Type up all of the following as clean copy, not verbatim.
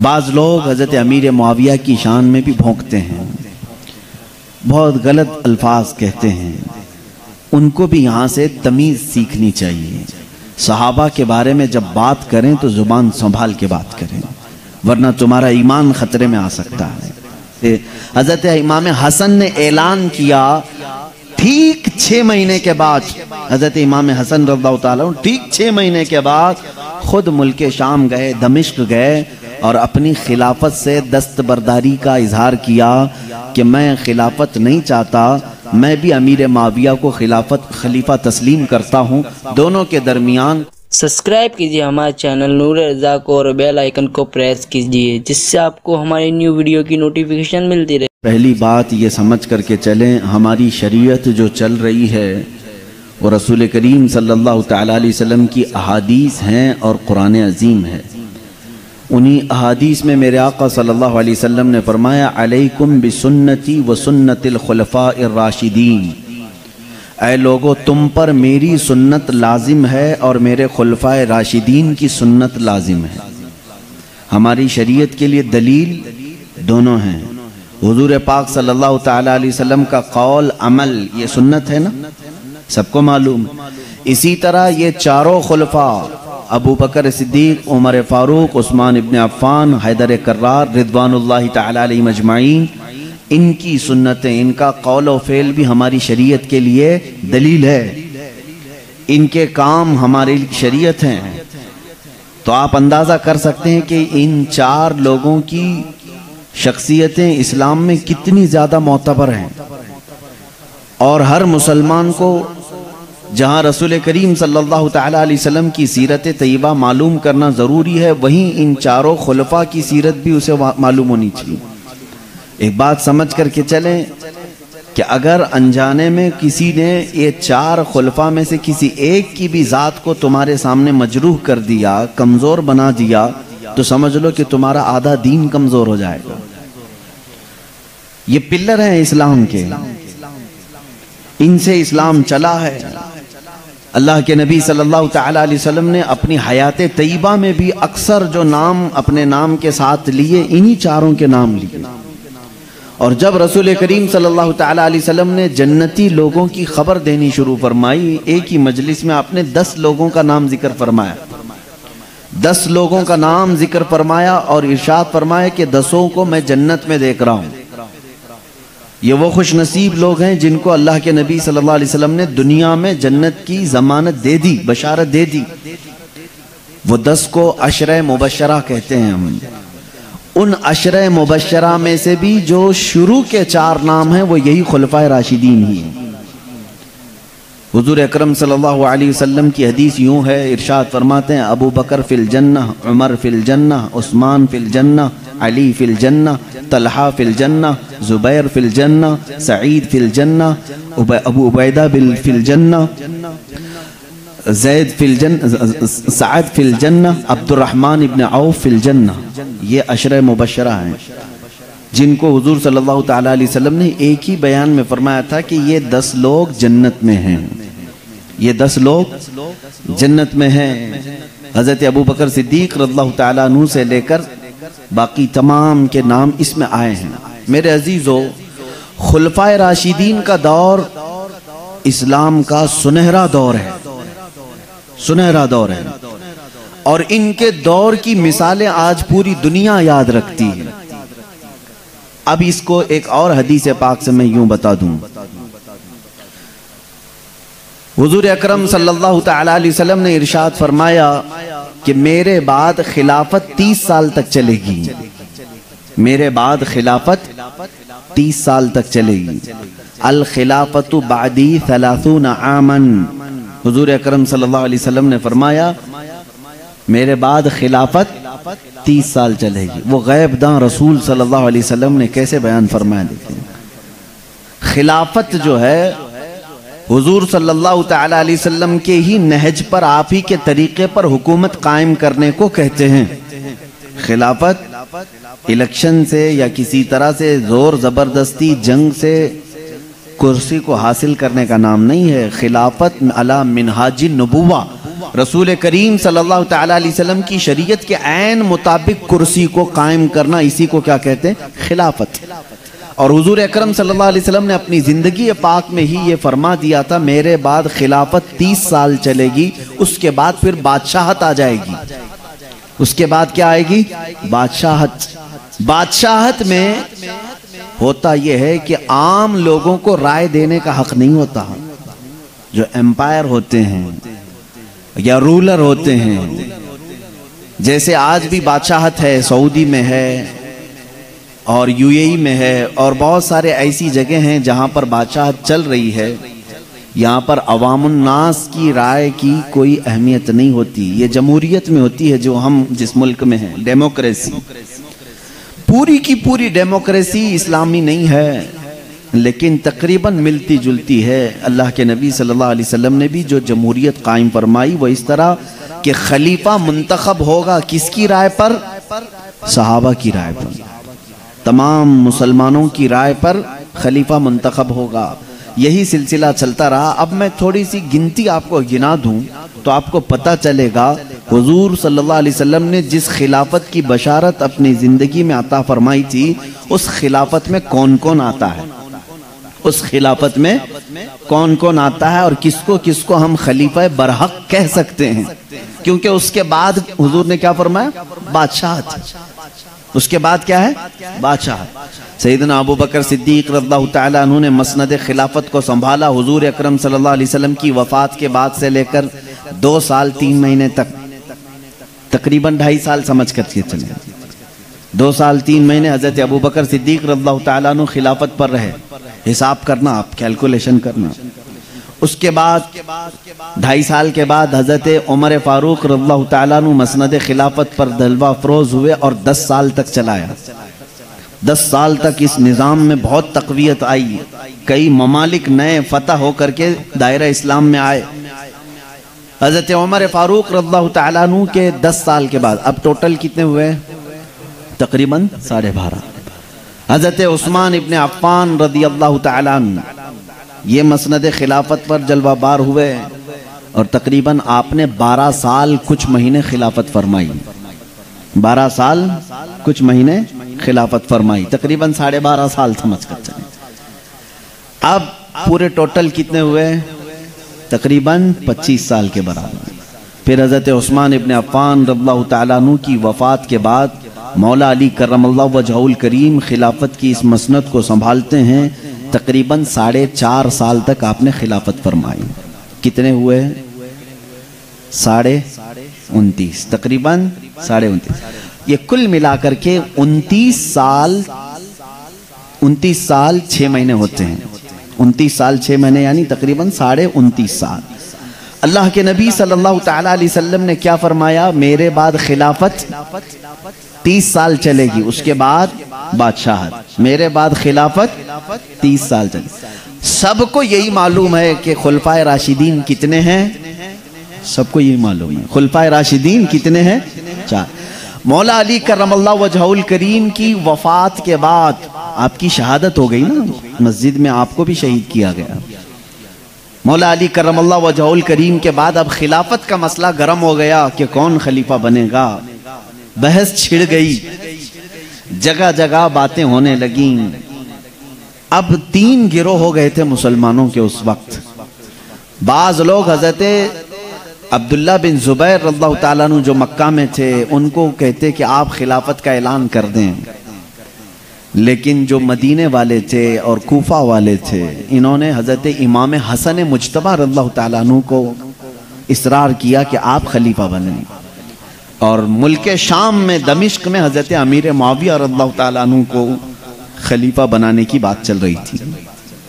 बाज़ लोग हज़रत अमीर मुआविया की शान में भी भोंकते हैं, बहुत गलत अल्फाज कहते हैं। उनको भी यहाँ से तमीज़ सीखनी चाहिए। सहाबा के बारे में जब बात करें तो ज़ुबान संभाल के बात करें, वरना तुम्हारा ईमान ख़तरे में आ सकता है। हज़रत इमाम हसन ने ऐलान किया, ठीक 6 महीने के बाद हज़रत इमाम हसन रज़ियल्लाहु ताला ठीक 6 महीने के बाद खुद मुल्क शाम गए, दमिश्क गए और अपनी खिलाफत से दस्तबरदारी का इजहार किया कि मैं खिलाफत नहीं चाहता, मैं भी अमीर मुआविया को खलीफा तस्लीम करता हूँ। दोनों के दरमियान सब्सक्राइब कीजिए हमारे चैनल नूर रज़ा को और बेल आइकन को प्रेस कीजिए, जिससे आपको हमारी न्यू वीडियो की नोटिफिकेशन मिलती रहे। पहली बात ये समझ करके चलें, हमारी शरीयत जो चल रही है वो रसूल करीम सल्लल्लाहु तआला अलैहि वसल्लम की अहादीस हैं और कुरान अज़ीम है। उन्हीं अहादीस में मेरे आका सल्लल्लाहु अलैहि वसल्लम ने फरमाया, अलैकुम बिसुन्नती व सुन्नतिल खुलफाइर राशिदीन, ऐ लोगो तुम पर मेरी सुन्नत लाजिम है और मेरे खुलफाए राशिदीन की सुन्नत लाजिम है। हमारी शरीयत के लिए दलील दोनों हैं। हुजूर पाक सल्लल्लाहु तआला अलैहि वसल्लम का कौल अमल ये सुन्नत है ना, सबको मालूम। इसी तरह ये चारों खुलफा अबू बकर सिद्दीक, उमर फारूक, उस्मान इब्न अफ़्फ़ान, हैदर कर्रार रिदवानुल्लाहि तआला अलैहिम अजमाइन, इनकी सुन्नतें, इनका कौल और फ़ेल भी हमारी शरीयत के लिए दलील है। इनके काम हमारी शरीयत हैं। तो आप अंदाज़ा कर सकते हैं कि इन 4 लोगों की शख्सियतें इस्लाम में कितनी ज़्यादा मोतबर हैं। और हर मुसलमान को जहाँ रसूल करीम सल्लल्लाहु तआला अलैहि वसल्लम की सीरत तय्यबा मालूम करना ज़रूरी है, वहीं इन चारों खुलफा की सीरत भी उसे मालूम होनी चाहिए। एक बात समझ करके चलें कि अगर अनजाने में किसी ने ये 4 खुलफा में से किसी एक की भी ज़ात को तुम्हारे सामने मजरूह कर दिया, कमज़ोर बना दिया, तो समझ लो कि तुम्हारा आधा दीन कमज़ोर हो जाएगा। ये पिलर हैं इस्लाम के, इनसे इस्लाम चला है। अल्लाह के नबी सल्लल्लाहु तआला अलैहि वसल्लम ने अपनी हयात तय्यबा में भी अक्सर जो नाम अपने नाम के साथ लिए, इन्हीं चारों के नाम लिए। और जब रसूल करीम सल्लल्लाहु तआला अलैहि वसल्लम ने जन्नती लोगों की खबर देनी शुरू फरमाई, एक ही मजलिस में आपने 10 लोगों का नाम जिक्र फरमाया, 10 लोगों का नाम जिक्र फरमाया और इरशाद फरमाया कि 10 को मैं जन्नत में देख रहा हूँ। ये वो खुश नसीब लोग हैं जिनको अल्लाह के नबी सल्लल्लाहु अलैहि वसल्लम ने दुनिया में जन्नत की जमानत दे दी, बशारत दे दी। वो 10 को अशरे मुबशरा कहते हैं हम। उन अशरे मुबशरा में से भी जो शुरू के 4 नाम हैं वो यही खुलफाए राशिदीन ही हैं। हुजूर अकरम सल्लल्लाहु अलैहि वसल्लम की हदीस यूँ है, इरशाद फरमाते हैं, अबू बकर फिल जन्नह, उमर फिल जन्नह, उस्मान फिल जन्नह, अली फिल जन्नह, तलहा फिल जन्नह, जुबैर फिल जन्नह, सईद फिल जन्नह, अबू उबैदा फिल जन्नह, ज़ैद फिल जन्नह, सअद फिल जन्नह, अब्दुर्रहमान इब्न औफ फिल जन्नह। ये अशरे मुबशरा हैं जिनको हुजूर सल्लल्लाहु तआला अलैहि वसल्लम ने एक ही बयान में फरमाया था कि ये 10 लोग जन्नत में हैं, ये 10 लोग जन्नत में हैं। हज़रत अबू बकर सिद्दीक रज़ियल्लाहु तआला अन्हु से लेकर बाकी तमाम के नाम इसमें आए हैं। मेरे अजीज़ों, खुलफाए राशिदीन का दौर इस्लाम का सुनहरा दौर है, सुनहरा दौर है। और इनके दौर की मिसालें आज पूरी दुनिया याद रखती है। अब इसको एक और हदीस पाक से मैं यूं बता दूं, हुजूर अकरम सल्लल्लाहु तआला अलैहि वसल्लम ने इरशाद फरमाया कि मेरे बाद खिलाफत 30 साल तक चलेगी, मेरे बाद खिलाफत 30 साल तक चलेगी। अल खिलाफतु बादी 30 आमन, हुजूर अकरम सल्लल्लाहु अलैहि वसल्लम ने फरमाया मेरे बाद खिलाफत 30 साल चलेगी। वो गैब दां रसूल सल्लल्लाहु अलैहि वसल्लम ने कैसे बयान फरमाया, देखिए। खिलाफत जो है हुजूर सल्लल्लाहु तआला अलैहि वसल्लम के ही नहज पर, आप ही के तरीके पर हुकूमत कायम करने को कहते हैं। खिलाफत इलेक्शन से या किसी तरह से जोर जबरदस्ती जंग से कुर्सी को हासिल करने का नाम नहीं है। खिलाफत अला मिनहाजी नबुवा, रसूल करीम सल्लल्लाहु तआला अलैहि वसल्लम की शरीयत के ऐन मुताबिक कुर्सी को कायम करना, इसी को क्या कहते हैं? खिलाफत। और हुजूर अकरम सल्लल्लाहु अलैहि वसल्लम ने अपनी ज़िंदगी पाक में ही ये फरमा दिया था, मेरे बाद खिलाफत 30 साल चलेगी, उसके बाद फिर बादशाहत आ जाएगी। उसके बाद क्या आएगी? बादशाहत। बादशाहत में होता यह है कि आम लोगों को राय देने का हक नहीं होता। जो एम्पायर होते हैं या रूलर होते हैं, जैसे आज भी बादशाहत है, सऊदी में है और यूएई में है और बहुत सारे ऐसी जगह हैं जहां पर बादशाहत चल रही है, यहाँ पर अवामुन्नास की राय की कोई अहमियत नहीं होती। ये जमहूरियत में होती है जो हम जिस मुल्क में हैं, डेमोक्रेसी। पूरी की पूरी डेमोक्रेसी इस्लामी नहीं है, लेकिन तकरीबन मिलती जुलती है। अल्लाह के नबी सल्लल्लाहु अलैहि वसल्लम ने भी जो जमहूरियत कायम फरमाई वो इस तरह कि खलीफा मुंतखब होगा किसकी राय पर? सहाबा की राय पर, तमाम मुसलमानों की राय पर खलीफा मुंतखब होगा। यही सिलसिला चलता रहा। अब मैं थोड़ी सी गिनती आपको गिना दूं तो आपको पता चलेगा हुजूर सल्लल्लाहु अलैहि वसल्लम ने जिस खिलाफत की बशारत अपनी ज़िंदगी में अता फरमाई थी, उस खिलाफत में कौन कौन आता है, उस खिलाफत में कौन कौन आता है और किसको किसको हम खलीफा बरहक कह सकते हैं। क्योंकि उसके बाद हुजूर ने क्या फरमाया? बादशाहत। उसके बाद क्या है? बादशाह। सैयदना अबू बकर सिद्दीक रज़ियल्लाहु तआला अन्हु ने मसनद खिलाफत को संभाला हुजूर अकरम सल्लल्लाहु अलैहि वसल्लम की वफ़ात के बाद से लेकर 2 साल 3 महीने तक, तकरीबन 2.5 साल समझ कर के चले। 2 साल 3 महीने हज़रत अबू बकर सिद्दीक रज़ियल्लाहु तआला अन्हु खिलाफत पर रहे। हिसाब करना, आप कैलकुलेशन करना। उसके बाद 2.5 साल के बाद हज़रत उमर फारूक रज़ियल्लाहु तआला अन्हु मसनद खिलाफत पर जलवा अफरोज हुए और 10 साल तक चलाया। 10 साल तक इस निज़ाम में बहुत तक़वियत आई। कई ममालिक नए फतह होकर के दायरा इस्लाम में आए। हज़रत उमर फारूक रज़ियल्लाहु तआला अन्हु के 10 साल के बाद अब टोटल कितने हुए? तकरीबन 12.5। हज़रत उस्मान इब्ने अफ़्फ़ान रज़ियल्लाहु तआला अन्हु ये मसनद खिलाफत पर जलवाबार हुए और तकरीबन आपने 12 साल कुछ महीने खिलाफत फरमाई। 12 साल कुछ महीने खिलाफत फरमाई, तकरीबन 12.5 साल समझ कर चले। अब पूरे टोटल कितने हुए? तकरीबन 25 साल के बराबर। फिर हज़रत उस्मान इब्ने अफ़्फ़ान रज़ियल्लाहु तआला अन्हु की वफ़ात के बाद मौला अली करमल्लाहु वजहुल करीम खिलाफत की इस मसनद को संभालते हैं। तकरीबन 4.5 साल तक आपने खिलाफत फरमाई। कितने हुए? 29.5, तकरीबन 29.5। ये कुल मिलाकर के 29 साल 6 महीने होते हैं। 29 साल 6 महीने यानी तकरीबन 29.5 साल। अल्लाह के नबी सल्लल्लाहु तआला अलैहि वसल्लम ने क्या फरमाया? मेरे बाद खिलाफत 30 साल चलेगी, उसके बाद बादशाहत। मेरे बाद खिलाफत 30 साल चलेगी। सबको यही मालूम है कि खुलफाए राशिदीन कितने हैं? सबको यही मालूम है खुलफाए राशिदीन कितने हैं? 4। मौला अली करमल्लाहु वजहुल करीम की वफात के बाद आपकी शहादत हो गई ना, मस्जिद में आपको भी शहीद किया गया। मौला अली करमल्लाहु वजहुल करीम के बाद अब खिलाफत का मसला गर्म हो गया कि कौन खलीफा बनेगा। बहस छिड़ गई, जगह जगह बातें होने लगी। अब 3 गिरोह हो गए थे मुसलमानों के उस वक्त। बाज लोग हजरत अब्दुल्ला बिन जुबैर रज़ियल्लाहु ताला अन्हु जो मक्का में थे उनको कहते कि आप खिलाफत का ऐलान कर दें, लेकिन जो मदीने वाले थे और कूफा वाले थे इन्होंने हजरत इमाम हसन मुज्तबा रज़ियल्लाहु ताला अन्हु को इसरार किया कि आप खलीफा बने। और मुल्क शाम में दमिश्क में हजरत अमीर मुआविया रज़ियल्लाहु ताला अन्हु को खलीफा बनाने की बात चल रही थी।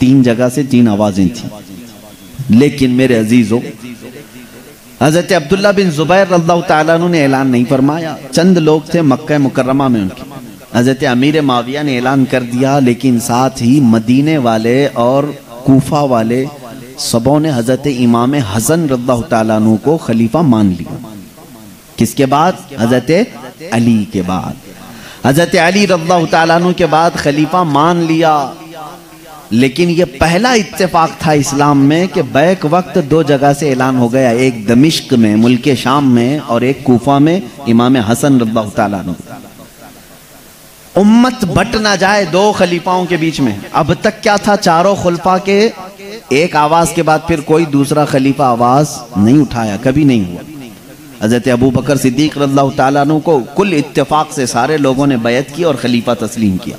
3 जगह से 3 आवाजें थी। लेकिन मेरे अजीजों, हजरत अब्दुल्ला बिन जुबैर रज़ियल्लाहु ताला अन्हु ने ऐलान नहीं फरमाया। चंद लोग थे मक्का मुकर्रमा में, उनके हजरत अमीर मुआविया ने ऐलान कर दिया, लेकिन साथ ही मदीने वाले और कूफा वाले सबों ने हजरत इमाम हसन रज़ियल्लाहु ताला अन्हु को खलीफा मान लिया। किसके बाद? हजरत अली के बाद। हजरत अली रज़ियल्लाहु ताला अन्हु के बाद खलीफा मान लिया। लेकिन ये पहला इत्तेफाक था इस्लाम में कि बैक वक्त दो जगह से ऐलान हो गया, एक दमिश्क में मुल्के शाम में और एक कूफा में इमाम हसन रज़ियल्लाहु ताला अन्हु। उम्मत बट ना जाए दो खलीफाओं के बीच में। अब तक क्या था, चारों खुलफा के एक आवाज के बाद फिर कोई दूसरा खलीफा आवाज नहीं उठाया, कभी नहीं हुआ। हजरत अबू बकर सिद्दीक रज़ियल्लाहु ताला अन्हु को कुल इत्तेफाक से सारे लोगों ने बैत की और खलीफा तस्लीम किया।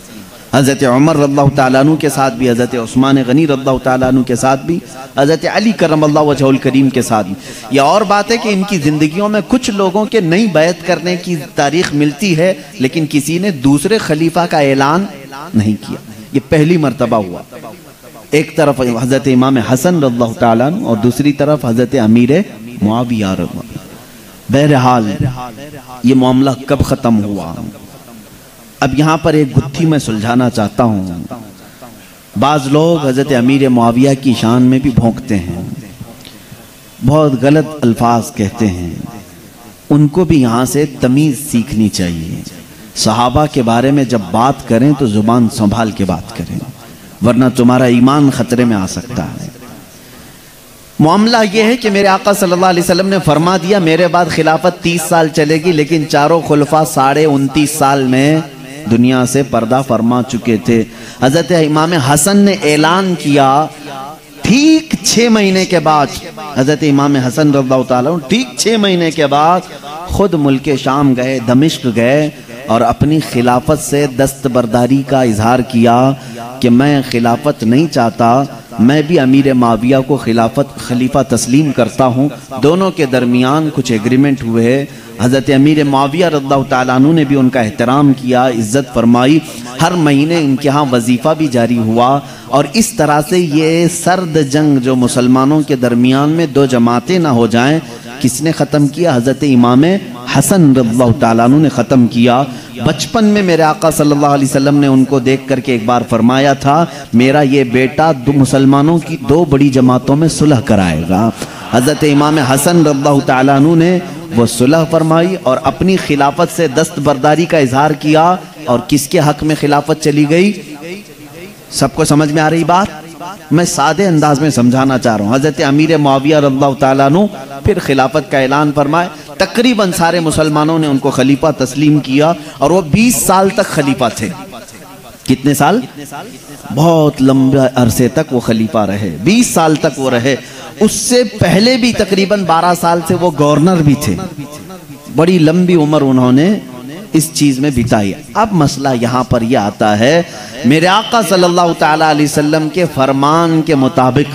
हज़रत उमर रज़ियल्लाहु ताला अन्हु के साथ भी, हज़रत उस्मान गनी रज़ियल्लाहु ताला अन्हु के साथ भी, हज़रत अली करमल्लाहु वजहुल करीम के साथ भी। यह और बात है कि इनकी ज़िंदगियों में कुछ लोगों के नई बैत करने की तारीख मिलती है, लेकिन किसी ने दूसरे खलीफा का ऐलान नहीं किया। ये पहली मरतबा हुआ। एक तरफ हज़रत इमाम हसन रज़ियल्लाहु ताला अन्हु और दूसरी तरफ हज़रत अमीर मुआविया। बहरहाल ये मामला कब ख़त्म हुआ, अब यहाँ पर एक गुत्थी मैं सुलझाना चाहता हूँ। बाज़ लोग हज़रत अमीर मुआविया की शान में भी भौंकते हैं, बहुत गलत अल्फाज कहते हैं। उनको भी यहाँ से तमीज़ सीखनी चाहिए। सहाबा के बारे में जब बात करें तो ज़ुबान संभाल के बात करें, वरना तुम्हारा ईमान खतरे में आ सकता है। मामला यह है कि मेरे आका सल्लल्लाहु अलैहि वसल्लम ने फरमा दिया, मेरे बाद खिलाफत 30 साल चलेगी, लेकिन चारों खुलफा 29.5 साल में दुनिया से पर्दा फरमा चुके थे। हजरत इमाम हसन ने ऐलान किया, ठीक 6 महीने के बाद हजरत इमाम हसन रज़ियल्लाहु ताला ठीक 6 महीने के बाद खुद मुल्के शाम गए, दमिश्क गए और अपनी खिलाफत से दस्तबरदारी का इजहार किया कि मैं खिलाफत नहीं चाहता, मैं भी अमीर मुआविया को खलीफा तस्लीम करता हूँ। दोनों के दरमियान कुछ एग्रीमेंट हुए। हज़रत अमीर मुआविया रज़ियल्लाहु ताला अन्हु ने भी उनका एहतराम किया, इज़्ज़त फरमाई। हर महीने इनके यहाँ वजीफ़ा भी जारी हुआ और इस तरह से ये सर्द जंग जो मुसलमानों के दरमियान में दो जमातें ना हो जाएं, किसने ख़त्म किया? हज़रत इमाम हसन रज़ियल्लाहु ताला अन्हु ने ख़त्म किया। बचपन में मेरे आका सल्लल्लाहु अलैहि वसल्लम ने उनको देख करके एक बार फरमाया था, मेरा ये बेटा मुसलमानों की 2 बड़ी जमातों में सुलह कराएगा। हज़रत इमाम हसन रज़ियल्लाहु ताला अन्हु ने वो सुलह फरमाई और अपनी खिलाफत से दस्तबरदारी का इजहार किया। और किसके हक में खिलाफत चली गई? सबको समझ में आ रही बात? मैं सादे अंदाज में समझाना चाह रहा हूँ। हज़रत अमीर मुआविया रज़ियल्लाहु ताला अन्हु फिर खिलाफत का ऐलान फरमाए। तकरीबन सारे मुसलमानों ने उनको खलीफा तस्लीम किया और वो 20 साल तक खलीफा थे। कितने साल? बहुत लंबे अरसे तक वो खलीफा रहे, 20 साल तक वो रहे। उससे पहले भी तकरीबन 12 साल से वो गवर्नर भी थे। बड़ी लंबी उम्र उन्होंने इस चीज में बिताई। अब मसला यहाँ पर यह आता है, मेरे आका सल्लल्लाहु ताला अलैहि वसल्लम के फरमान के मुताबिक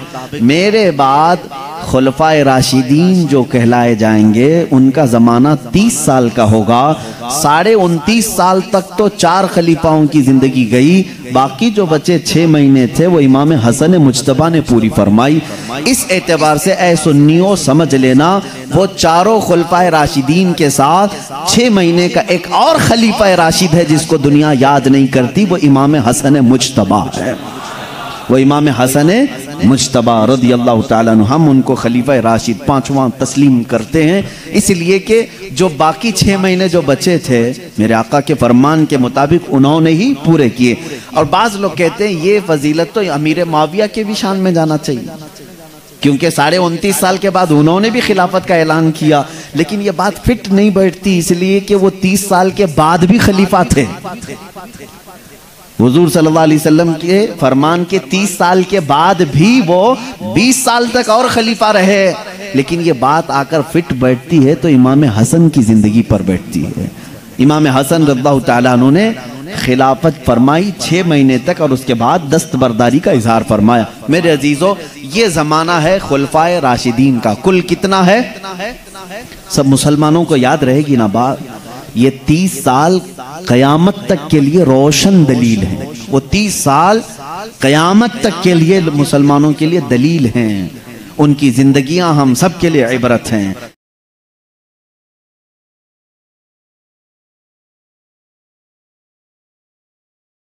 मेरे बाद खुलफाए राशिदीन जो कहलाए जाएंगे उनका ज़माना 30 साल का होगा। 29.5 साल तक तो 4 खलीफाओं की ज़िंदगी गई, बाकी जो बचे 6 महीने थे वो इमाम हसन मुज्तबा ने पूरी फरमाई। इस एतबार से ऐ सुन्नियों समझ लेना, वो चारों खुलफाए राशिदीन के साथ 6 महीने का एक और खलीफा राशिद है जिसको दुनिया याद नहीं करती, वो इमाम हसन मुज्तबा है। वो इमाम हसन मुज्तबा रज़ियल्लाहु ताला अन्हु, हम उनको खलीफा राशिद 5वां तस्लीम करते हैं, इसलिए कि जो बाकी 6 महीने जो बचे थे मेरे आका के फरमान के मुताबिक उन्होंने ही पूरे किए। और बाज़ लोग कहते हैं ये फजीलत तो अमीर मुआविया के भी शान में जाना चाहिए, क्योंकि 29.5 साल के बाद उन्होंने भी खिलाफत का ऐलान किया। लेकिन ये बात फिट नहीं बैठती, इसलिए कि वो 30 साल के बाद भी खलीफा थे। हुजूर सल्लल्लाहु अलैहि वसल्लम के फरमान के 30 साल के बाद भी वो 20 साल तक और खलीफा रहे। लेकिन ये बात आकर फिट बैठती है तो इमाम हसन की जिंदगी पर बैठती है। इमाम हसन रज़ियल्लाहु ताला अन्हु ने खिलाफत फरमाई 6 महीने तक और उसके बाद दस्तबरदारी का इजहार फरमाया। मेरे अजीजों, ये जमाना है खुलफाए राशिदीन का। कुल कितना है? सब मुसलमानों को याद रहेगी ना बात। ये 30 साल कयामत तक के लिए रोशन दलील है। वो 30 साल कयामत तक के लिए मुसलमानों के लिए दलील हैं। उनकी जिंदगियां हम सब के लिए इबरत हैं।